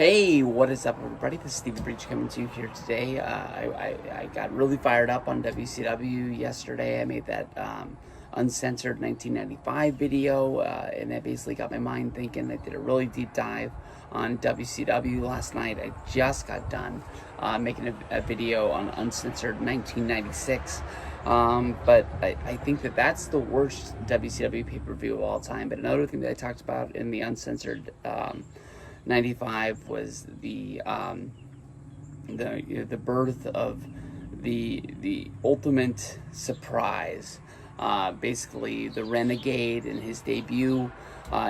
Hey, what is up, everybody? This is Stephen Breach coming to you here today. I got really fired up on WCW yesterday. I made that uncensored 1995 video, and that basically got my mind thinking. I did a really deep dive on WCW last night. I just got done making a video on uncensored 1996. But I think that's the worst WCW pay-per-view of all time. But another thing that I talked about in the uncensored 95 was the birth of the ultimate surprise. Basically, the Renegade and his debut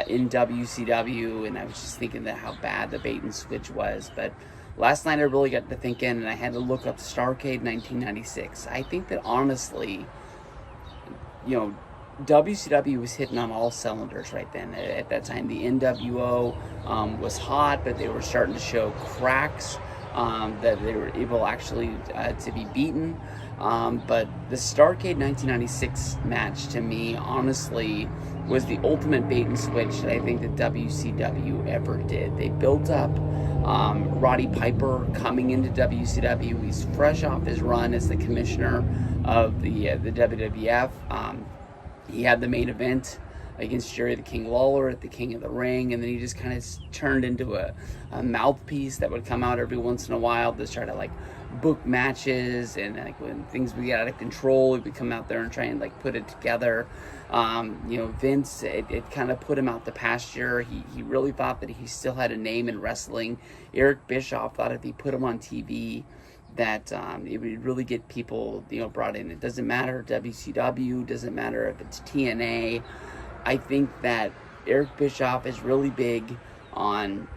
in WCW, and I was just thinking that how bad the bait and switch was. But last night I really got to thinking, and I had to look up STARRCADE 1996. I think that honestly, WCW was hitting on all cylinders right then. At that time, the NWO was hot, but they were starting to show cracks that they were able actually to be beaten. But the STARRCADE 1996 match, to me, honestly, was the ultimate bait and switch that I think that WCW ever did. They built up Roddy Piper coming into WCW. He's fresh off his run as the commissioner of the WWF. He had the main event against Jerry the King Lawler at the King of the Ring, and then he just kind of turned into a mouthpiece that would come out every once in a while to try to book matches, and when things would get out of control, he would come out there and try and put it together. Vince, it kind of put him out the pasture. He really thought that he still had a name in wrestling. Eric Bischoff thought if he put him on TV, that it would really get people, brought in. It doesn't matter WCW, doesn't matter if it's TNA. I think that Eric Bischoff is really big on,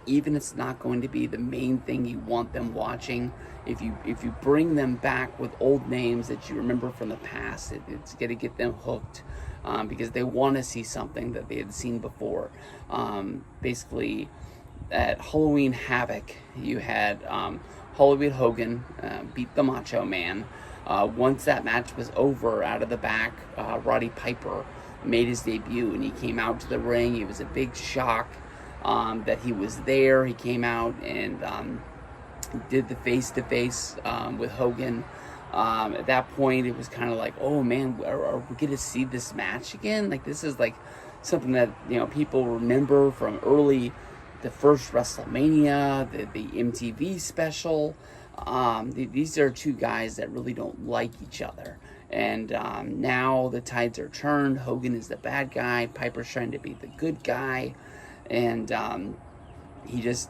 even if it's not going to be the main thing you want them watching, if you bring them back with old names that you remember from the past, it's going to get them hooked, because they want to see something that they had seen before. Basically, at Halloween Havoc, you had Hollywood Hogan beat the Macho Man. Once that match was over, out of the back, Roddy Piper made his debut, and he came out to the ring. It was a big shock that he was there. He came out and did the face-to-face with Hogan. At that point, it was kind of like, oh man, are we going to see this match again? This is something that people remember from early, the first WrestleMania, the MTV special. These are two guys that really don't like each other. And now the tides are turned. Hogan is the bad guy. Piper's trying to be the good guy. And we just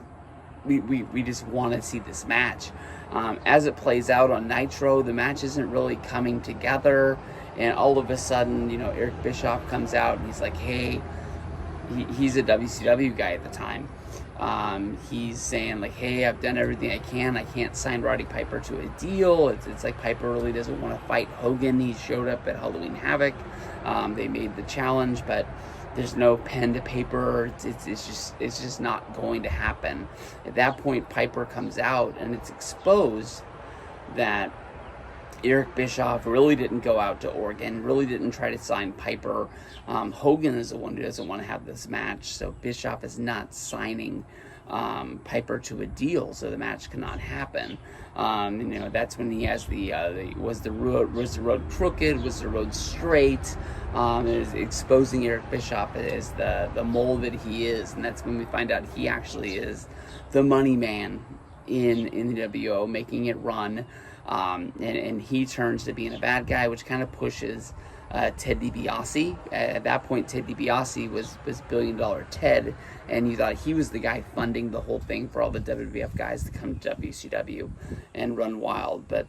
want to see this match. As it plays out on Nitro, the match isn't really coming together. And all of a sudden, Eric Bischoff comes out and he's like, hey, he's a WCW guy at the time. He's saying hey, I've done everything I can. I can't sign Roddy Piper to a deal. It's like Piper really doesn't want to fight Hogan. He showed up at Halloween Havoc. They made the challenge, but there's no pen to paper. It's just not going to happen. At that point, Piper comes out, and it's exposed that Eric Bischoff really didn't go out to Oregon, really didn't try to sign Piper. Hogan is the one who doesn't want to have this match, so Bischoff is not signing Piper to a deal, so the match cannot happen. That's when he has was the road crooked, was the road straight? Is exposing Eric Bischoff as the mole that he is, and that's when we find out he actually is the money man in the WO, making it run. And he turns to being a bad guy, which kind of pushes Ted DiBiase. At that point, Ted DiBiase was $1 billion Ted, and you thought he was the guy funding the whole thing for all the WWF guys to come to WCW and run wild. But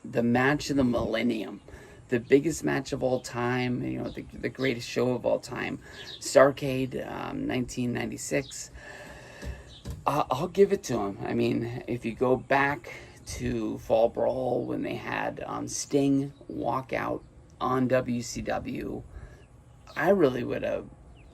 the match of the millennium, the biggest match of all time, the greatest show of all time, STARRCADE 1996, I'll give it to him. I mean, if you go back to Fall Brawl, when they had Sting walk out on WCW, I really would have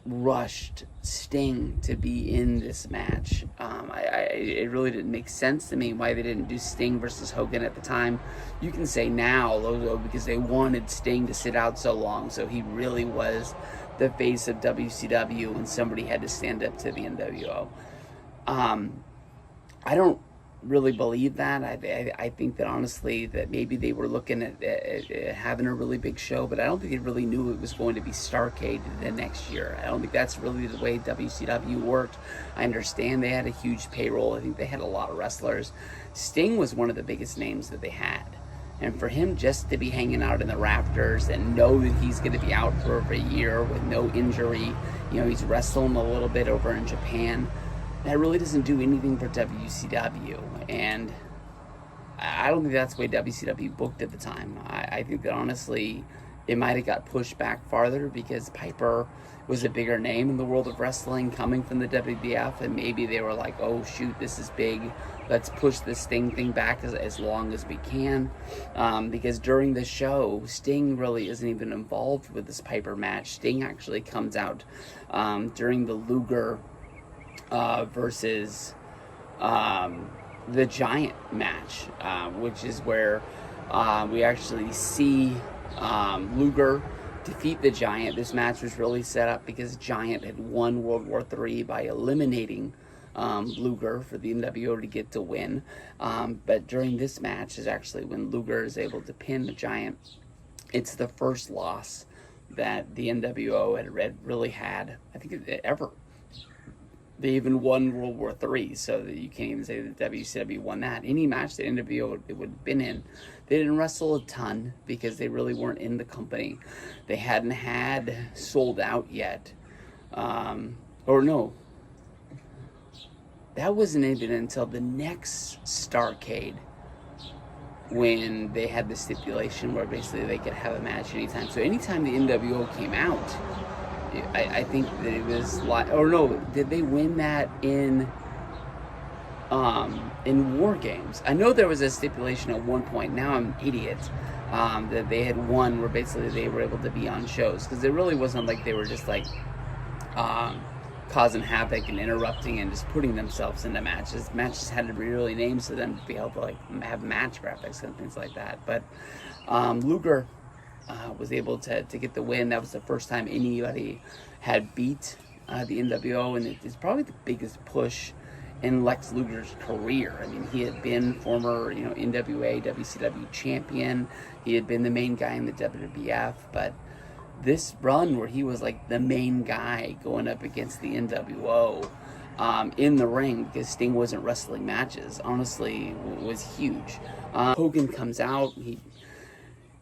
rushed Sting to be in this match. It really didn't make sense to me why they didn't do Sting versus Hogan at the time. You can say now, though, because they wanted Sting to sit out so long, so he really was the face of WCW, and somebody had to stand up to the NWO. I don't really believe that. I think that honestly that maybe they were looking at having a really big show, but I don't think they really knew it was going to be STARRCADE the next year. I don't think that's really the way WCW worked. I understand they had a huge payroll. I think they had a lot of wrestlers. Sting was one of the biggest names that they had. And for him just to be hanging out in the rafters and know that he's going to be out for over a year with no injury, he's wrestling a little bit over in Japan, that really doesn't do anything for WCW. And I don't think that's the way WCW booked at the time. I think that honestly, it might have got pushed back farther because Piper was a bigger name in the world of wrestling coming from the WWF, and maybe they were like, oh shoot, this is big. Let's push this Sting thing back as long as we can. Because during the show, Sting really isn't even involved with this Piper match. Sting actually comes out during the Luger versus the Giant match, which is where we actually see Luger defeat the Giant. This match was really set up because Giant had won World War III by eliminating Luger for the NWO to get to win. But during this match is actually when Luger is able to pin the Giant. It's the first loss that the NWO had really had, I think, ever. They even won World War III, so that you can't even say that WCW won that. Any match that NWO would have been in, they didn't wrestle a ton because they really weren't in the company. They hadn't had Sold Out yet. Or no, that wasn't even until the next STARRCADE when they had the stipulation where basically they could have a match anytime. So anytime the NWO came out, I think that it was like, or no, did they win that in War Games? I know there was a stipulation at one point. Now I'm an idiot. That they had won, where basically they were able to be on shows, because it really wasn't like they were just like causing havoc and interrupting and just putting themselves into matches. Matches had to be really named for them to be able to like have match graphics and things like that. But Luger was able to get the win. That was the first time anybody had beat the NWO, and it's probably the biggest push in Lex Luger's career. I mean, he had been former, NWA, WCW champion. He had been the main guy in the WWF, but this run where he was like the main guy going up against the NWO in the ring, because Sting wasn't wrestling matches, honestly was huge. Hogan comes out,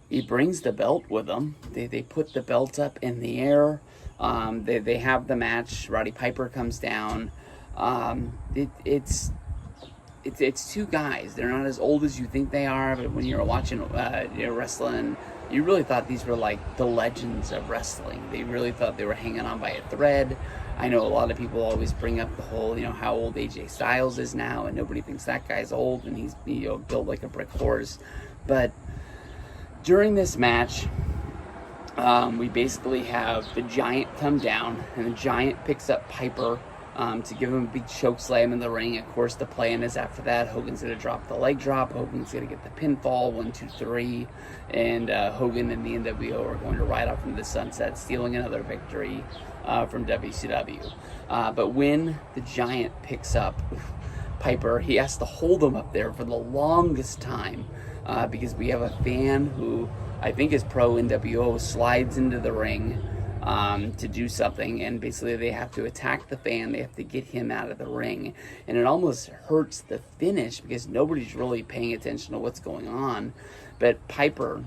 he brings the belt with him. They put the belt up in the air. They have the match. Roddy Piper comes down. It's two guys. They're not as old as you think they are, but when you're watching wrestling, you really thought these were like the legends of wrestling. They really thought they were hanging on by a thread. I know a lot of people always bring up the whole, how old AJ Styles is now, and nobody thinks that guy's old, and he's built like a brick horse. But during this match, we basically have the Giant come down, and the Giant picks up Piper to give him a big choke slam in the ring. Of course, the plan is after that, Hogan's going to drop the leg drop. Hogan's going to get the pinfall, 1, 2, 3. And Hogan and the NWO are going to ride off into the sunset, stealing another victory from WCW. But when the Giant picks up Piper, he has to hold him up there for the longest time because we have a fan who I think is pro NWO slides into the ring to do something, and basically they have to attack the fan. They have to get him out of the ring, and it almost hurts the finish because nobody's really paying attention to what's going on. But Piper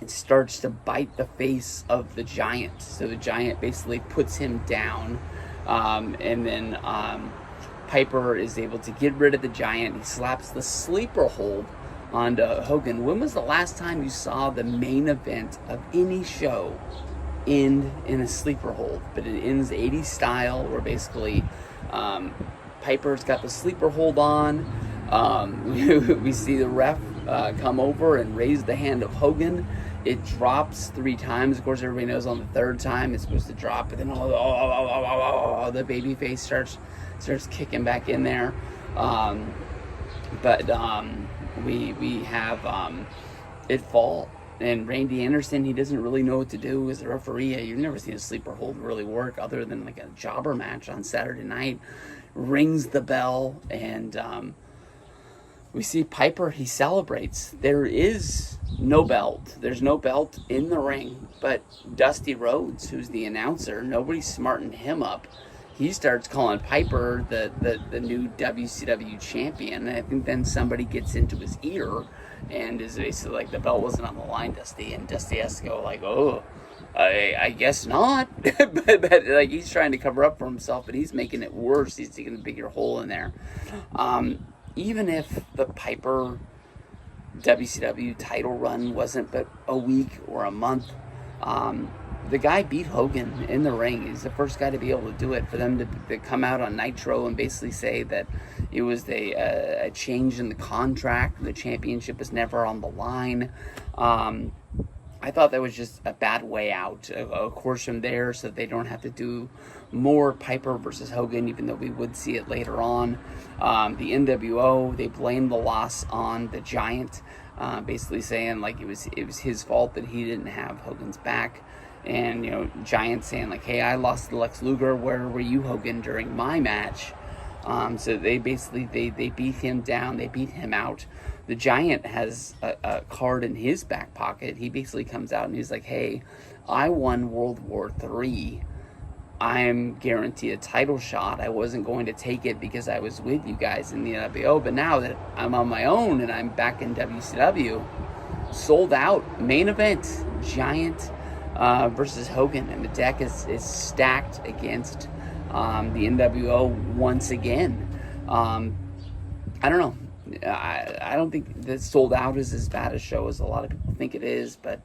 starts to bite the face of the Giant, so the Giant basically puts him down, and then Piper is able to get rid of the Giant. He slaps the sleeper hold onto Hogan. When was the last time you saw the main event of any show end in a sleeper hold? But it ends 80s style, where basically Piper's got the sleeper hold on. We see the ref come over and raise the hand of Hogan. It drops 3 times. Of course, everybody knows on the 3rd time it's supposed to drop, but then the baby face starts kicking back in there. But we have it fall. And Randy Anderson, he doesn't really know what to do as a referee. You've never seen a sleeper hold really work other than like a jobber match on Saturday night. rings the bell, and we see Piper, he celebrates. There is no belt. There's no belt in the ring, but Dusty Rhodes, who's the announcer, nobody's smarting him up. He starts calling Piper the new WCW champion, and I think then somebody gets into his ear and is basically like, the belt wasn't on the line, Dusty, and Dusty has to go like, oh, I guess not. but like, he's trying to cover up for himself, but he's making it worse. He's taking a bigger hole in there. Even if the Piper WCW title run wasn't but a week or a month, the guy beat Hogan in the ring. He's the first guy to be able to do it. For them to come out on Nitro and basically say that it was a change in the contract, the championship was never on the line. I thought that was just a bad way out. Of course, from there, so that they don't have to do more Piper versus Hogan, even though we would see it later on. The NWO, they blamed the loss on the Giant, basically saying like it was his fault that he didn't have Hogan's back. And, you know, Giant saying like, hey, I lost to Lex Luger, where were you, Hogan, during my match? So they basically, they beat him down, they beat him out. The Giant has a card in his back pocket. He basically comes out and he's like, hey, I won World War III. I'm guaranteed a title shot. I wasn't going to take it because I was with you guys in the NWO, but now that I'm on my own and I'm back in WCW, sold out, main event, Giant versus Hogan, and the deck is stacked against the NWO once again. I don't know. I don't think that Sold Out is as bad a show as a lot of people think it is, but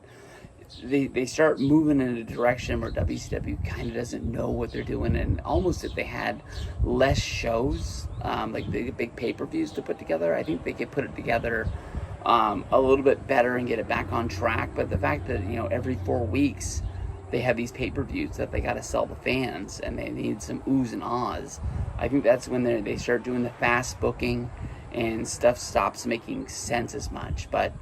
they start moving in a direction where WCW kind of doesn't know what they're doing, and almost if they had less shows, like the big pay-per-views to put together, I think they could put it together a little bit better and get it back on track. But the fact that, you know, every 4 weeks they have these pay-per-views that they got to sell the fans, and they need some oohs and ahs, I think that's when they start doing the fast booking and stuff stops making sense as much. But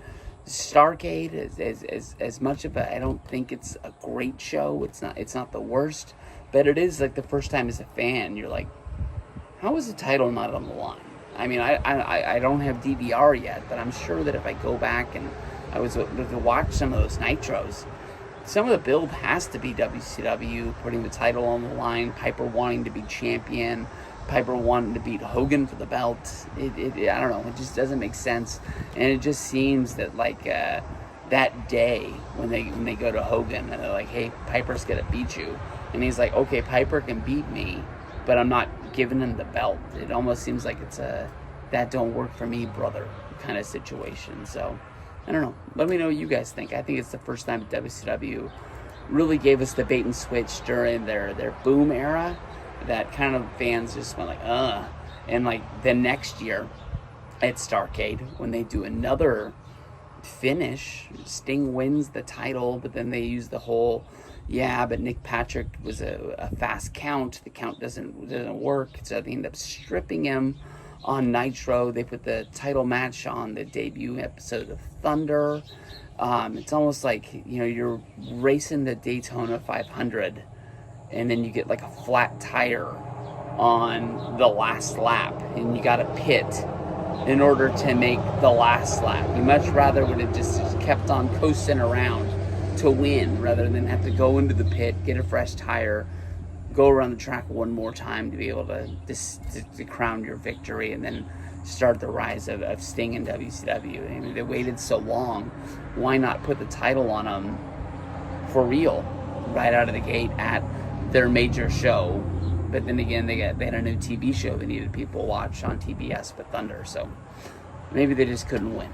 Starrcade is as much of I don't think it's a great show. It's not the worst, but it is like the first time as a fan you're like, how is the title not on the line? I mean, I don't have DVR yet, but I'm sure that if I go back and I was to watch some of those Nitros, some of the build has to be WCW putting the title on the line, Piper wanting to be champion, Piper wanting to beat Hogan for the belt. I don't know, it just doesn't make sense. And it just seems that like that day when they go to Hogan and they're like, hey, Piper's gonna beat you, and he's like, okay, Piper can beat me, but I'm not giving him the belt. It almost seems like it's a that don't work for me, brother, kind of situation. So I don't know. Let me know what you guys think. I think it's the first time WCW really gave us the bait and switch during their boom era, that kind of fans just went like, and like the next year at Starrcade, when they do another finish, Sting wins the title, but then they use the whole, yeah, but Nick Patrick was a fast count. The count doesn't work, so they end up stripping him on Nitro. They put the title match on the debut episode of Thunder. It's almost like, you know, you're racing the Daytona 500 and then you get like a flat tire on the last lap and you got to pit in order to make the last lap. You much rather would have just kept on coasting around to win rather than have to go into the pit, get a fresh tire, go around the track one more time to be able to crown your victory and then start the rise of Sting and WCW. I mean, they waited so long. Why not put the title on them for real right out of the gate at their major show? But then again, they had a new TV show they needed people to watch on TBS with Thunder, so maybe they just couldn't win.